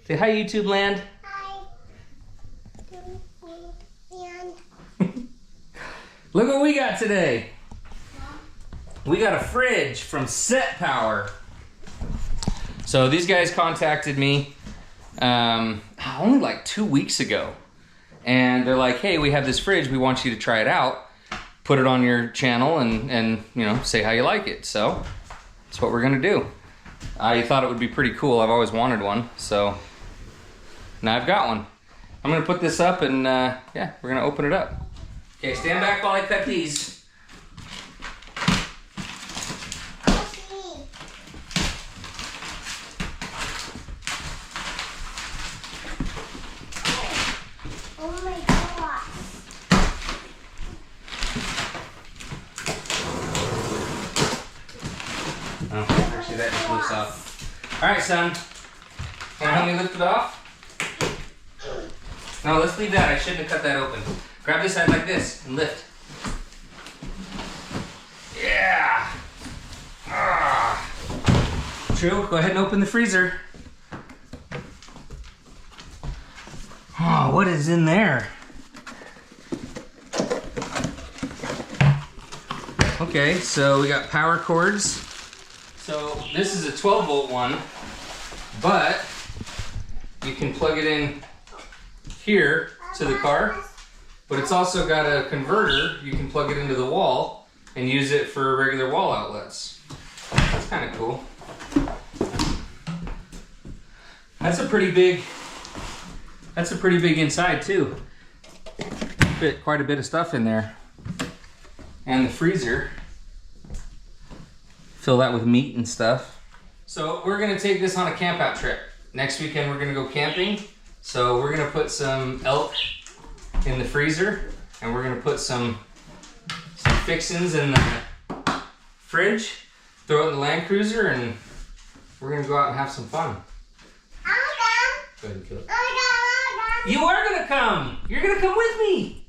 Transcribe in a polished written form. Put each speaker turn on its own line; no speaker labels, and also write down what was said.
Say hi, YouTube land.
Hi.
Look what we got today. We got a fridge from SetPower. So these guys contacted me only like 2 weeks ago. And they're like, hey, we have this fridge. We want you to try it out. Put it on your channel and you know, say how you like it. So that's what we're gonna do. I thought it would be pretty cool. I've always wanted one. So now I've got one. I'm gonna put this up and yeah, we're gonna open it up. Okay, stand back while I cut these.
Oh my God.
Oh, actually that just lifts off. All right, son. Can you help me lift it off? No, let's leave that. I shouldn't have cut that open. Grab this side like this and lift. Yeah. Ah. True, go ahead and open the freezer. Oh, what is in there? Okay, so we got power cords. So this is a 12-volt one, but you can plug it in here to the car, but it's also got a converter. You can plug it into the wall and use it for regular wall outlets. That's kind of cool. That's a pretty big inside too. Fit quite a bit of stuff in there. And the freezer. Fill that with meat and stuff. So we're gonna take this on a camp out trip. Next weekend we're gonna go camping. So we're gonna put some elk in the freezer and we're gonna put some fixins in the fridge, throw it in the Land Cruiser, and we're gonna go out and have some fun. Go ahead and kill it. You are gonna come! You're gonna come with me!